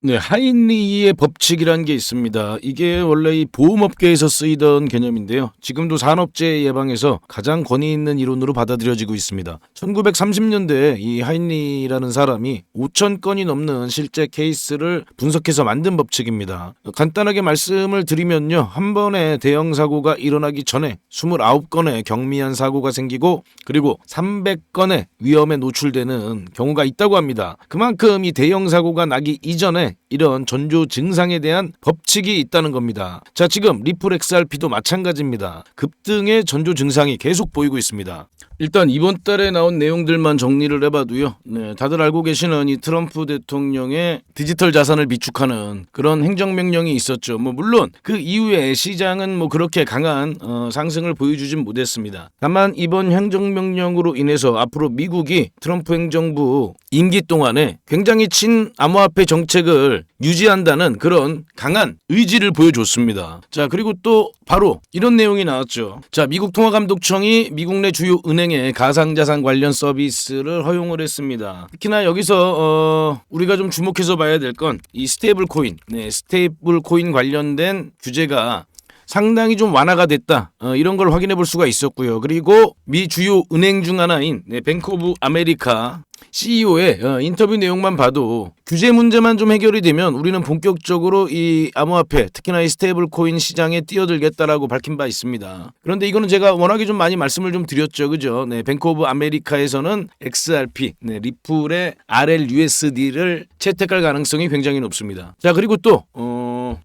네, 하인리의 법칙이라는 게 있습니다. 이게 원래 이 보험업계에서 쓰이던 개념인데요. 지금도 산업재해 예방에서 가장 권위 있는 이론으로 받아들여지고 있습니다. 1930년대에 이 하인리라는 사람이 5,000건이 넘는 실제 케이스를 분석해서 만든 법칙입니다. 간단하게 말씀을 드리면요. 한 번에 대형 사고가 일어나기 전에 29건의 경미한 사고가 생기고 그리고 300건의 위험에 노출되는 경우가 있다고 합니다. 그만큼 이 대형 사고가 나기 이전에 이런 전조 증상에 대한 법칙이 있다는 겁니다. 자, 지금 리플 XRP도 마찬가지입니다. 급등의 전조 증상이 계속 보이고 있습니다. 일단 이번 달에 나온 내용들만 정리를 해봐도요. 네, 다들 알고 계시는 이 트럼프 대통령의 디지털 자산을 비축하는 그런 행정명령이 있었죠. 물론 그 이후에 시장은 그렇게 강한 상승을 보여주진 못했습니다. 다만 이번 행정명령으로 인해서 앞으로 미국이 트럼프 행정부 임기 동안에 굉장히 친암호화폐 정책을 유지한다는 그런 강한 의지를 보여줬습니다. 자, 그리고 또 바로 이런 내용이 나왔죠. 자, 미국 통화감독청이 미국 내 주요 은행의 가상자산 관련 서비스를 허용을 했습니다. 특히나 여기서 우리가 좀 주목해서 봐야 될 건 이 스테이블 코인, 스테이블 코인 관련된 규제가 상당히 좀 완화가 됐다. 이런 걸 확인해 볼 수가 있었고요. 그리고 미 주요 은행 중 하나인 뱅크 오브 아메리카 CEO의 인터뷰 내용만 봐도 규제 문제만 좀 해결이 되면 우리는 본격적으로 이 암호화폐, 특히나 이 스테이블 코인 시장에 뛰어들겠다라고 밝힌 바 있습니다. 그런데 이거는 제가 워낙에 좀 많이 말씀을 좀 드렸죠. 그죠? 네, 뱅크 오브 아메리카에서는 XRP, 리플의 RLUSD를 채택할 가능성이 굉장히 높습니다. 자, 그리고 또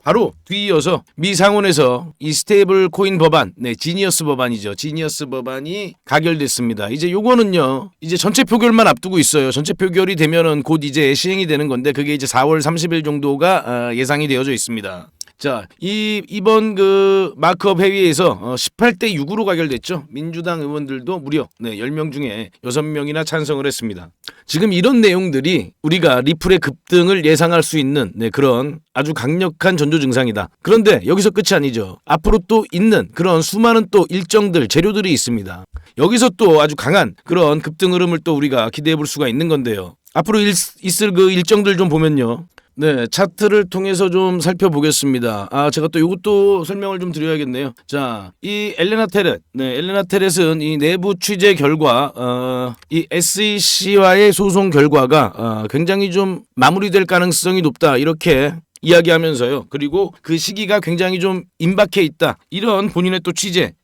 바로 뒤이어서 미 상원에서 이 스테이블 코인 법안, 지니어스 법안이죠. 지니어스 법안이 가결됐습니다. 이제 요거는요, 이제 전체 표결만 앞두고 있어요. 전체 표결이 되면은 곧 이제 시행이 되는 건데 그게 이제 4월 30일 정도가 예상이 되어져 있습니다. 자, 이번 그 마크업 회의에서 18대 6으로 가결됐죠. 민주당 의원들도 무려 10명 중에 6명이나 찬성을 했습니다. 지금 이런 내용들이 우리가 리플의 급등을 예상할 수 있는 그런 아주 강력한 전조 증상이다. 그런데 여기서 끝이 아니죠. 앞으로 또 있는 그런 수많은 또 일정들, 재료들이 있습니다. 여기서 또 아주 강한 그런 급등 흐름을 또 우리가 기대해 볼 수가 있는 건데요. 앞으로 있을 그 일정들 좀 보면요. 네, 차트를 통해서 좀 살펴보겠습니다. 제가 또 이것도 설명을 좀 드려야겠네요. 자, 이 엘레나 테렛은 이 내부 취재 결과, 이 SEC와의 소송 결과가 굉장히 좀 마무리될 가능성이 높다. 이렇게 이야기하면서요. 그리고 그 시기가 굉장히 좀 임박해 있다. 이런 본인의 또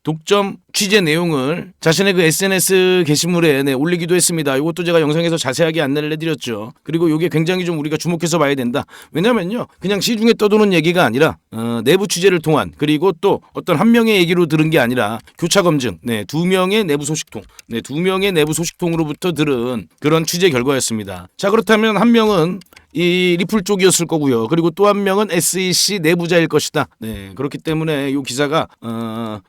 독점 취재 내용을 자신의 그 SNS 게시물에 올리기도 했습니다. 이것도 제가 영상에서 자세하게 안내를 해드렸죠. 그리고 이게 굉장히 좀 우리가 주목해서 봐야 된다. 왜냐면요, 그냥 시중에 떠도는 얘기가 아니라 내부 취재를 통한, 그리고 또 어떤 한 명의 얘기로 들은 게 아니라 교차 검증, 두 명의 내부 소식통으로부터 들은 그런 취재 결과였습니다. 자, 그렇다면 한 명은 이 리플 쪽이었을 거고요. 그리고 또 한 명은 SEC 내부자일 것이다. 그렇기 때문에 이 기사가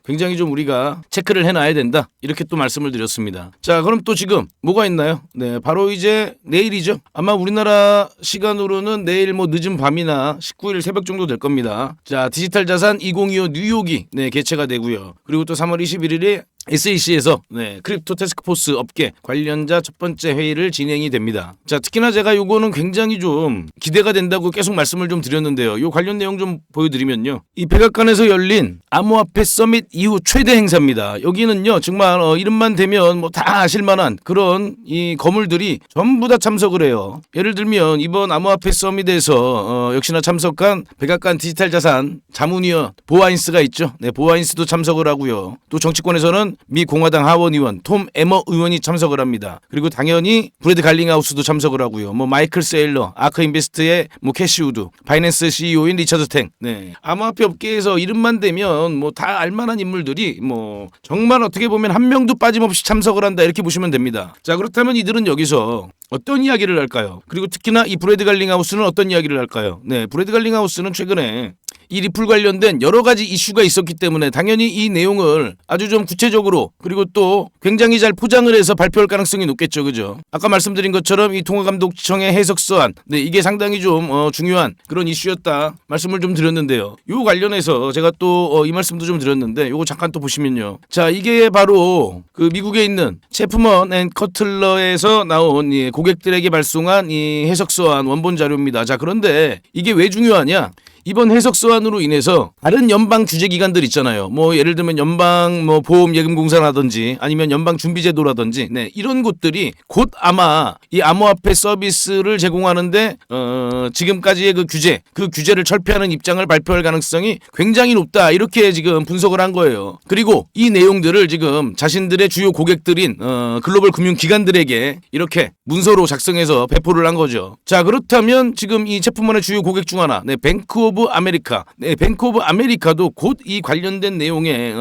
굉장히 좀 우리가 체크를 해놔야 된다. 이렇게 또 말씀을 드렸습니다. 자, 그럼 또 지금 뭐가 있나요? 바로 이제 내일이죠. 아마 우리나라 시간으로는 내일 늦은 밤이나 19일 새벽 정도 될 겁니다. 자, 디지털 자산 2025 뉴욕이 개최가 되고요. 그리고 또 3월 21일에 SEC에서 크립토 태스크포스 업계 관련자 첫 번째 회의를 진행이 됩니다. 자, 특히나 제가 요거는 굉장히 좀 기대가 된다고 계속 말씀을 좀 드렸는데요. 요 관련 내용 좀 보여드리면요. 이 백악관에서 열린 암호화폐 서밋 이후 최대 행사입니다. 여기는요, 정말 이름만 대면 다 아실만한 그런 이 거물들이 전부 다 참석을 해요. 예를 들면 이번 암호화폐 서밋에서 역시나 참석한 백악관 디지털 자산 자문위원 보아인스가 있죠. 보아인스도 참석을 하고요. 또 정치권에서는 미 공화당 하원 의원 톰 에머 의원이 참석을 합니다. 그리고 당연히 브래드 갈링하우스도 참석을 하고요. 마이클 세일러, 아크인베스트의 캐시 우드, 바이낸스 CEO인 리처드 탱. 암호화폐 업계에서 이름만 대면 다 알만한 인물들이 정말 어떻게 보면 한 명도 빠짐없이 참석을 한다. 이렇게 보시면 됩니다. 자, 그렇다면 이들은 여기서 어떤 이야기를 할까요? 그리고 특히나 이 브래드 갈링하우스는 어떤 이야기를 할까요? 브래드 갈링하우스는 최근에 이 리플 관련된 여러 가지 이슈가 있었기 때문에 당연히 이 내용을 아주 좀 구체적으로 그리고 또 굉장히 잘 포장을 해서 발표할 가능성이 높겠죠. 그죠? 아까 말씀드린 것처럼 이 통화감독청의 해석서안, 네, 이게 상당히 좀 중요한 그런 이슈였다 말씀을 좀 드렸는데요. 요 관련해서 제가 또 이 말씀도 좀 드렸는데 요거 잠깐 또 보시면요. 자, 이게 바로 그 미국에 있는 체프먼 앤 커틀러에서 나온 이 고객들에게 발송한 이 해석서안 원본 자료입니다. 자, 그런데 이게 왜 중요하냐? 이번 해석서안으로 인해서 다른 연방 규제기관들 있잖아요. 뭐 예를 들면 연방 뭐 보험예금공사라든지 아니면 연방준비제도라든지, 네, 이런 곳들이 곧 아마 이 암호화폐 서비스를 제공하는데 지금까지의 그 규제를 철폐하는 입장을 발표할 가능성이 굉장히 높다, 이렇게 지금 분석을 한 거예요. 그리고 이 내용들을 지금 자신들의 주요 고객들인 글로벌 금융기관들에게 이렇게 문서로 작성해서 배포를 한 거죠. 자, 그렇다면 지금 이 체프먼의 주요 고객 중 하나, 네, 뱅크 오브 아메리카, 네, 뱅크 오브 아메리카도 곧 이 관련된 내용의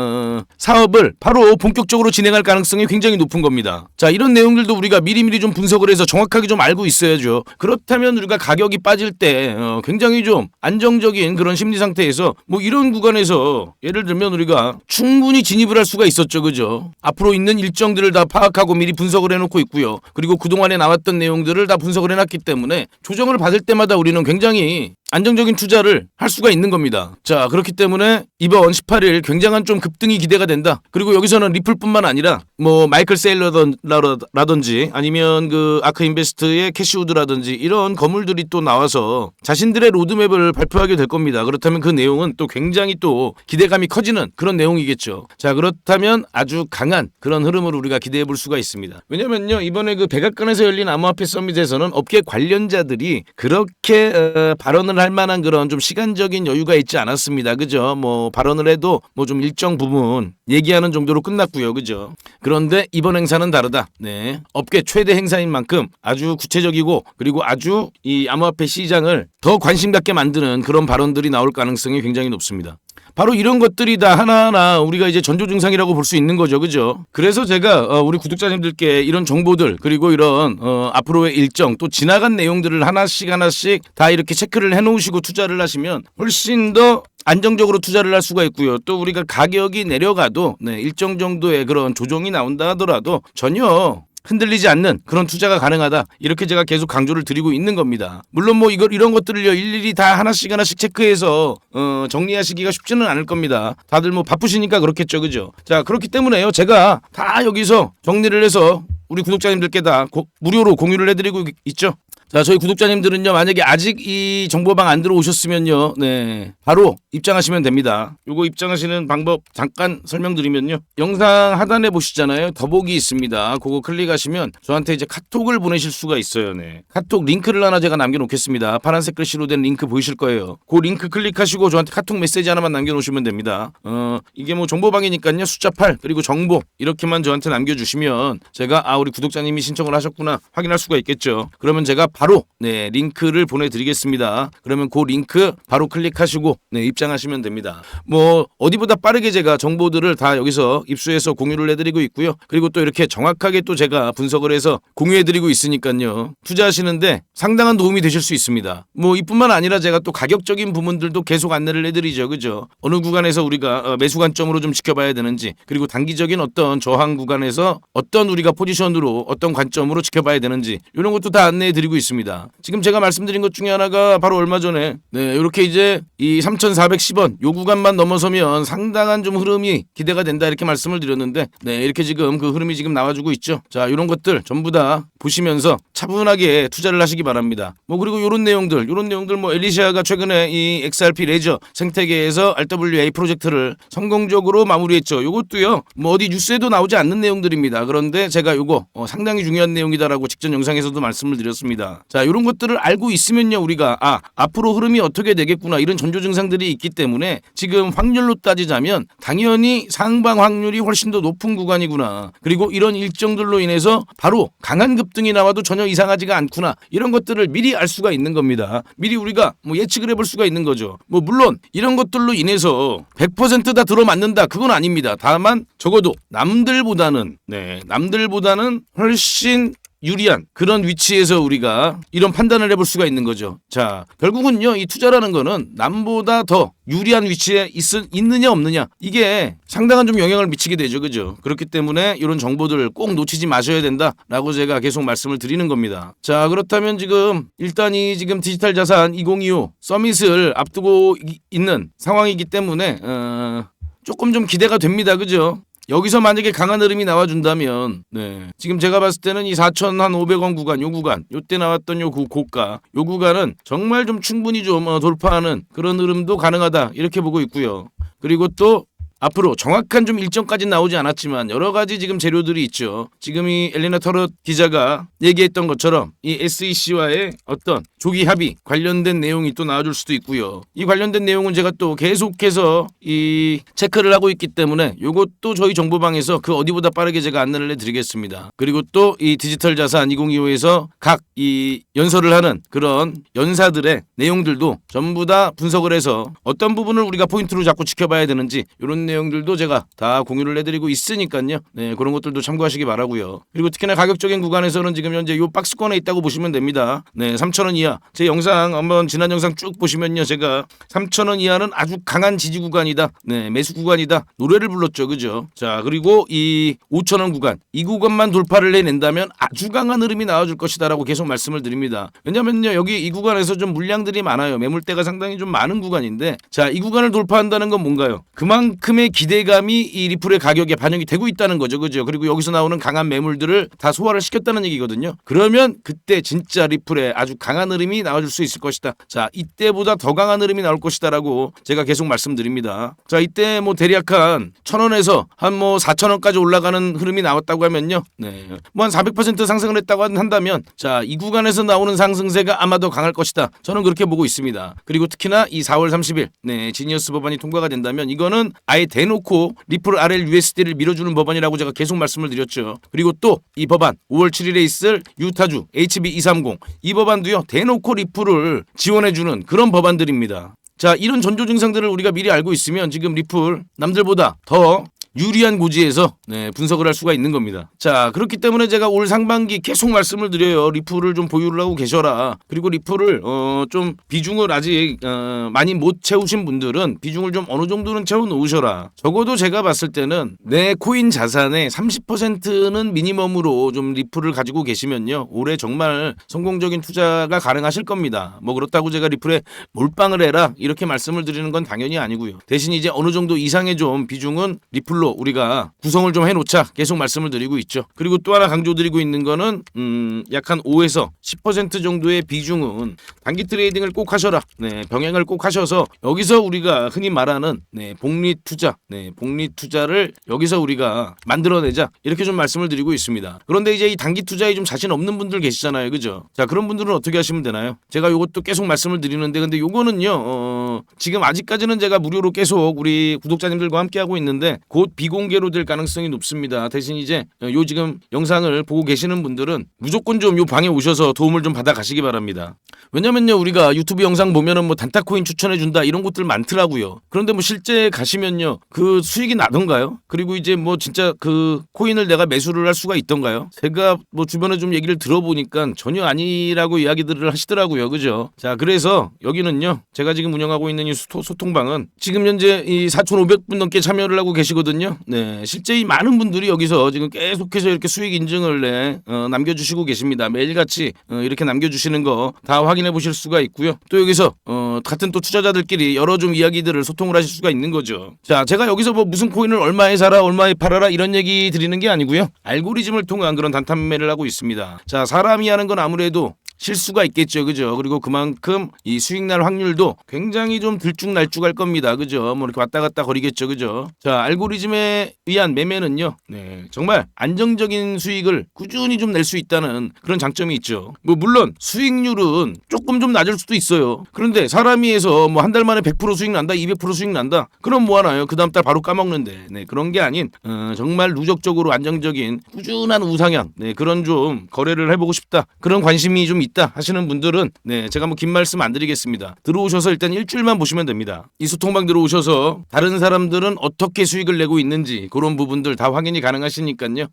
사업을 바로 본격적으로 진행할 가능성이 굉장히 높은 겁니다. 자, 이런 내용들도 우리가 미리미리 좀 분석을 해서 정확하게 좀 알고 있어야죠. 그렇다면 우리가 가격이 빠질 때 굉장히 좀 안정적인 그런 심리 상태에서 뭐 이런 구간에서 예를 들면 우리가 충분히 진입을 할 수가 있었죠. 그죠? 앞으로 있는 일정들을 다 파악하고 미리 분석을 해놓고 있고요. 그리고 그동안에 나왔던 내용들을 다 분석을 해놨기 때문에 조정을 받을 때마다 우리는 굉장히 안정적인 투자를 할 수가 있는 겁니다. 자, 그렇기 때문에 이번 18일 굉장한 좀 급등이 기대가 된다. 그리고 여기서는 리플뿐만 아니라 뭐 마이클 세일러라든지 아니면 그 아크 인베스트의 캐시우드라든지 이런 거물들이 또 나와서 자신들의 로드맵을 발표하게 될 겁니다. 그렇다면 그 내용은 또 굉장히 또 기대감이 커지는 그런 내용이겠죠. 자, 그렇다면 아주 강한 그런 흐름을 우리가 기대해 볼 수가 있습니다. 왜냐면요, 이번에 그 백악관에서 열린 암호화폐 서밋에서는 업계 관련자들이 그렇게 발언을 할 만한 그런 좀 시간적인 여유가 있지 않았습니다. 그죠? 뭐 발언을 해도 뭐 좀 일정 부분 얘기하는 정도로 끝났고요. 그죠? 그런데 이번 행사는 다르다. 네. 업계 최대 행사인 만큼 아주 구체적이고 그리고 아주 이 암호화폐 시장을 더 관심 갖게 만드는 그런 발언들이 나올 가능성이 굉장히 높습니다. 바로 이런 것들이 다 하나하나 우리가 이제 전조 증상이라고 볼 수 있는 거죠. 그죠? 그래서 제가 우리 구독자님들께 이런 정보들 그리고 이런 앞으로의 일정 또 지나간 내용들을 하나씩 다 이렇게 체크를 해놓으시고 투자를 하시면 훨씬 더 안정적으로 투자를 할 수가 있고요. 또 우리가 가격이 내려가도, 네, 일정 정도의 그런 조정이 나온다 하더라도 전혀 흔들리지 않는 그런 투자가 가능하다, 이렇게 제가 계속 강조를 드리고 있는 겁니다. 물론 뭐 이런 것들을요 일일이 다 하나씩 체크해서 정리하시기가 쉽지는 않을 겁니다. 다들 뭐 바쁘시니까 그렇겠죠. 그죠? 자, 그렇기 때문에요, 제가 다 여기서 정리를 해서 우리 구독자님들께 다 무료로 공유를 해드리고 있죠. 자, 저희 구독자님들은요, 만약에 아직 이 정보방 안 들어오셨으면요, 네, 바로 입장하시면 됩니다. 요거 입장하시는 방법 잠깐 설명드리면요, 영상 하단에 보시잖아요, 더보기 있습니다. 그거 클릭하시면 저한테 이제 카톡을 보내실 수가 있어요. 네, 카톡 링크를 하나 제가 남겨놓겠습니다. 파란색 글씨로 된 링크 보이실 거예요. 그 링크 클릭하시고 저한테 카톡 메시지 하나만 남겨놓으시면 됩니다. 이게 뭐 정보방이니까요, 숫자 8 그리고 정보 이렇게만 저한테 남겨주시면 제가 우리 구독자님이 신청을 하셨구나 확인할 수가 있겠죠. 그러면 제가 바로, 네, 링크를 보내드리겠습니다. 그러면 그 링크 바로 클릭하시고, 네, 입장하시면 됩니다. 뭐 어디보다 빠르게 제가 정보들을 다 여기서 입수해서 공유를 해드리고 있고요. 그리고 또 이렇게 정확하게 또 제가 분석을 해서 공유해드리고 있으니까요, 투자하시는데 상당한 도움이 되실 수 있습니다. 뭐 이뿐만 아니라 제가 또 가격적인 부분들도 계속 안내를 해드리죠. 그죠? 어느 구간에서 우리가 매수 관점으로 좀 지켜봐야 되는지, 그리고 단기적인 어떤 저항 구간에서 어떤 우리가 포지션으로 어떤 관점으로 지켜봐야 되는지, 이런 것도 다 안내해드리고 있습니다. 지금 제가 말씀드린 것 중에 하나가 바로 얼마 전에, 네, 이렇게 이제 이 3,410원 요 구간만 넘어서면 상당한 좀 흐름이 기대가 된다, 이렇게 말씀을 드렸는데, 네, 이렇게 지금 그 흐름이 지금 나와주고 있죠. 자, 이런 것들 전부 다 보시면서 차분하게 투자를 하시기 바랍니다. 뭐 그리고 이런 내용들 뭐 엘리시아가 최근에 이 XRP 레저 생태계에서 RWA 프로젝트를 성공적으로 마무리했죠. 요것도요, 뭐 어디 뉴스에도 나오지 않는 내용들입니다. 그런데 제가 요거 상당히 중요한 내용이다라고 직전 영상에서도 말씀을 드렸습니다. 자, 이런 것들을 알고 있으면요, 우리가 앞으로 흐름이 어떻게 되겠구나, 이런 전조 증상들이 있기 때문에 지금 확률로 따지자면 당연히 상방 확률이 훨씬 더 높은 구간이구나, 그리고 이런 일정들로 인해서 바로 강한 급등이 나와도 전혀 이상하지가 않구나, 이런 것들을 미리 알 수가 있는 겁니다. 미리 우리가 뭐 예측을 해볼 수가 있는 거죠. 뭐 물론 이런 것들로 인해서 100% 다 들어맞는다, 그건 아닙니다. 다만 적어도 남들보다는 훨씬 유리한 그런 위치에서 우리가 이런 판단을 해볼 수가 있는 거죠. 자, 결국은요, 이 투자라는 거는 남보다 더 유리한 위치에 있느냐 없느냐, 이게 상당한 좀 영향을 미치게 되죠. 그죠? 그렇기 때문에 이런 정보들을 꼭 놓치지 마셔야 된다라고 제가 계속 말씀을 드리는 겁니다. 자, 그렇다면 지금 일단 이 지금 디지털 자산 2025 서밋을 앞두고 있는 상황이기 때문에 조금 좀 기대가 됩니다. 그죠? 여기서 만약에 강한 흐름이 나와준다면, 지금 제가 봤을 때는 이 4,500원 구간, 요 구간, 요때 나왔던 요 고가, 요 구간은 정말 좀 충분히 좀 돌파하는 그런 흐름도 가능하다, 이렇게 보고 있고요. 그리고 또 앞으로 정확한 좀 일정까지 나오지 않았지만 여러 가지 지금 재료들이 있죠. 지금 이 엘리나 터럿 기자가 얘기했던 것처럼 이 SEC와의 어떤 조기 합의 관련된 내용이 또 나와줄 수도 있고요. 이 관련된 내용은 제가 또 계속해서 이 체크를 하고 있기 때문에 요것도 저희 정보방에서 그 어디보다 빠르게 제가 안내를 해드리겠습니다. 그리고 또 이 디지털 자산 2025에서 각 이 연설을 하는 그런 연사들의 내용들도 전부 다 분석을 해서 어떤 부분을 우리가 포인트로 자꾸 지켜봐야 되는지 이런 내용들도 제가 다 공유를 해드리고 있으니까요. 그런 것들도 참고하시기 바라고요. 그리고 특히나 가격적인 구간에서는 지금 현재 요 박스권에 있다고 보시면 됩니다. 3,000원 이하. 제 영상 한번 지난 영상 쭉 보시면요, 제가 3,000원 이하는 아주 강한 지지 구간이다. 매수 구간이다. 노래를 불렀죠. 그죠? 자, 그리고 이 5,000원 구간. 이 구간만 돌파를 해낸다면 아주 강한 흐름이 나와줄 것이다라고 계속 말씀을 드립니다. 왜냐면요, 여기 이 구간에서 좀 물량들이 많아요. 매물대가 상당히 좀 많은 구간인데, 자, 이 구간을 돌파한다는 건 뭔가요? 그만큼의 기대감이 이 리플의 가격에 반영이 되고 있다는 거죠. 그죠? 그리고 여기서 나오는 강한 매물들을 다 소화를 시켰다는 얘기거든요. 그러면 그때 진짜 리플의 아주 강한 흐름이 나와줄 수 있을 것이다. 자, 이때보다 더 강한 흐름이 나올 것이다라고 제가 계속 말씀드립니다. 자, 이때 뭐 대략 한 1,000원에서 한 뭐 4,000원까지 올라가는 흐름이 나왔다고 하면요. 뭐 한 400% 상승을 했다고 한다면, 자, 이 구간에서 나오는 상승세가 아마 더 강할 것이다. 저는 그렇게 보고 있습니다. 그리고 특히나 이 4월 30일 지니어스 법안이 통과가 된다면 이거는 아예 대놓고 리플 RL USD를 밀어주는 법안이라고 제가 계속 말씀을 드렸죠. 그리고 또 이 법안 5월 7일에 있을 유타주 HB230 이 법안도요, 대놓고 리플을 지원해주는 그런 법안들입니다. 자, 이런 전조 증상들을 우리가 미리 알고 있으면 지금 리플 남들보다 더 유리한 고지에서 분석을 할 수가 있는 겁니다. 자, 그렇기 때문에 제가 올 상반기 계속 말씀을 드려요. 리플을 좀 보유를 하고 계셔라. 그리고 리플을 좀 비중을 아직 많이 못 채우신 분들은 비중을 좀 어느 정도는 채워 놓으셔라. 적어도 제가 봤을 때는 내 코인 자산의 30%는 미니멈으로 좀 리플을 가지고 계시면요, 올해 정말 성공적인 투자가 가능하실 겁니다. 뭐 그렇다고 제가 리플에 몰빵을 해라 이렇게 말씀을 드리는 건 당연히 아니고요. 대신 이제 어느 정도 이상의 좀 비중은 리플로 우리가 구성을 좀 해놓자 계속 말씀을 드리고 있죠. 그리고 또 하나 강조드리고 있는 거는 약 한 5에서 10% 정도의 비중은 단기 트레이딩을 꼭 하셔라. 병행을 꼭 하셔서 여기서 우리가 흔히 말하는 복리 투자, 복리 투자를 여기서 우리가 만들어내자 이렇게 좀 말씀을 드리고 있습니다. 그런데 이제 이 단기 투자에 좀 자신 없는 분들 계시잖아요. 그죠? 자, 그런 분들은 어떻게 하시면 되나요? 제가 이것도 계속 말씀을 드리는데, 근데 요거는요, 지금 아직까지는 제가 무료로 계속 우리 구독자님들과 함께 하고 있는데 곧 비공개로 될 가능성이 높습니다. 대신 이제 요 지금 영상을 보고 계시는 분들은 무조건 좀 요 방에 오셔서 도움을 좀 받아 가시기 바랍니다. 왜냐면요, 우리가 유튜브 영상 보면은 뭐 단타코인 추천해 준다 이런 것들 많더라고요. 그런데 뭐 실제 가시면요, 그 수익이 나던가요? 그리고 이제 뭐 진짜 그 코인을 내가 매수를 할 수가 있던가요? 제가 뭐 주변에 좀 얘기를 들어보니까 전혀 아니라고 이야기들을 하시더라고요. 그죠? 자, 그래서 여기는요, 제가 지금 운영하고 있는 이 소통방은 지금 현재 이 4,500분 넘게 참여를 하고 계시거든요. 실제 이 많은 분들이 여기서 지금 계속해서 이렇게 수익 인증을 남겨주시고 계십니다. 매일같이 이렇게 남겨주시는 거 다 확인해 보실 수가 있고요. 또 여기서 같은 또 투자자들끼리 여러 좀 이야기들을 소통을 하실 수가 있는 거죠. 자, 제가 여기서 뭐 무슨 코인을 얼마에 사라 얼마에 팔아라 이런 얘기 드리는 게 아니고요, 알고리즘을 통한 그런 단타 매매를 하고 있습니다. 자, 사람이 하는 건 아무래도 실수가 있겠죠. 그죠? 그리고 그만큼 이 수익 날 확률도 굉장히 좀 들쭉날쭉할 겁니다. 그죠? 뭐 이렇게 왔다 갔다 거리겠죠. 그죠? 자, 알고리즘에 의한 매매는요, 정말 안정적인 수익을 꾸준히 좀 낼 수 있다는 그런 장점이 있죠. 뭐 물론 수익률은 조금 좀 낮을 수도 있어요. 그런데 사람이 해서 뭐 한 달 만에 100% 수익 난다, 200% 수익 난다. 그럼 뭐 하나요? 그 다음 달 바로 까먹는데. 그런 게 아닌 정말 누적적으로 안정적인 꾸준한 우상향, 그런 좀 거래를 해보고 싶다. 그런 관심이 좀 있다 하시는 분들은 제가 뭐 긴 말씀 안 드리겠습니다. 들어오셔서 일단 일주일만 보시면 됩니다. 이 소통방 들어오셔서 다른 사람들은 어떻게 수익을 내고 있는지 그런 부분들 다 확인이 가능하시니까요.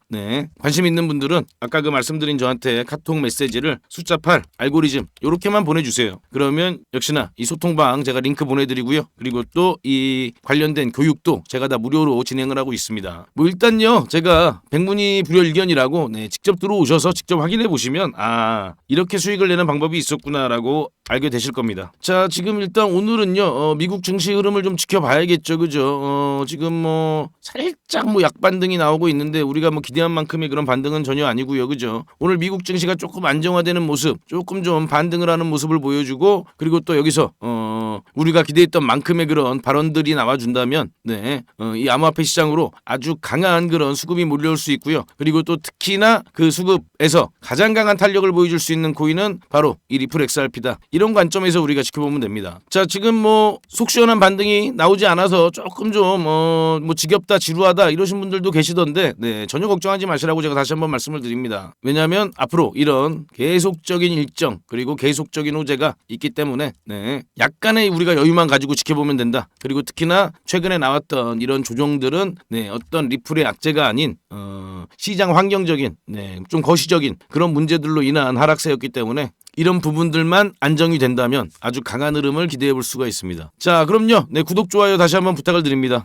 관심 있는 분들은 아까 그 말씀드린 저한테 카톡 메시지를 숫자 8 알고리즘 요렇게만 보내주세요. 그러면 역시나 이 소통방 제가 링크 보내드리고요. 그리고 또 이 관련된 교육도 제가 다 무료로 진행을 하고 있습니다. 뭐 일단요 제가 백문이 불여일견이라고 직접 들어오셔서 직접 확인해 보시면 이렇게 수익을 내는 방법이 있었구나라고 알게 되실 겁니다. 자, 지금 일단 오늘은요 미국 증시 흐름을 좀 지켜봐야겠죠, 그죠? 지금 뭐 살짝 뭐 약반등이 나오고 있는데 우리가 뭐 기대한 만큼의 그런 반등은 전혀 아니고요, 그죠? 오늘 미국 증시가 조금 안정화되는 모습, 조금 좀 반등을 하는 모습을 보여주고, 그리고 또 여기서 우리가 기대했던 만큼의 그런 발언들이 나와준다면 이 암호화폐 시장으로 아주 강한 그런 수급이 몰려올 수 있고요. 그리고 또 특히나 그 수급에서 가장 강한 탄력을 보여줄 수 있는 코인은 바로 이 리플 XRP다. 이런 관점에서 우리가 지켜보면 됩니다. 자, 지금 뭐 속 시원한 반등이 나오지 않아서 조금 좀 뭐 지겹다, 지루하다 이러신 분들도 계시던데 전혀 걱정하지 마시라고 제가 다시 한번 말씀을 드립니다. 왜냐하면 앞으로 이런 계속적인 일정 그리고 계속적인 호재가 있기 때문에 약간의 우리가 여유만 가지고 지켜보면 된다. 그리고 특히나 최근에 나왔던 이런 조정들은 어떤 리플의 악재가 아닌 시장 환경적인 좀 거시적인 그런 문제들로 인한 하락세였기 때문에 이런 부분들만 안정이 된다면 아주 강한 흐름을 기대해 볼 수가 있습니다. 자, 그럼요. 구독, 좋아요 다시 한번 부탁을 드립니다.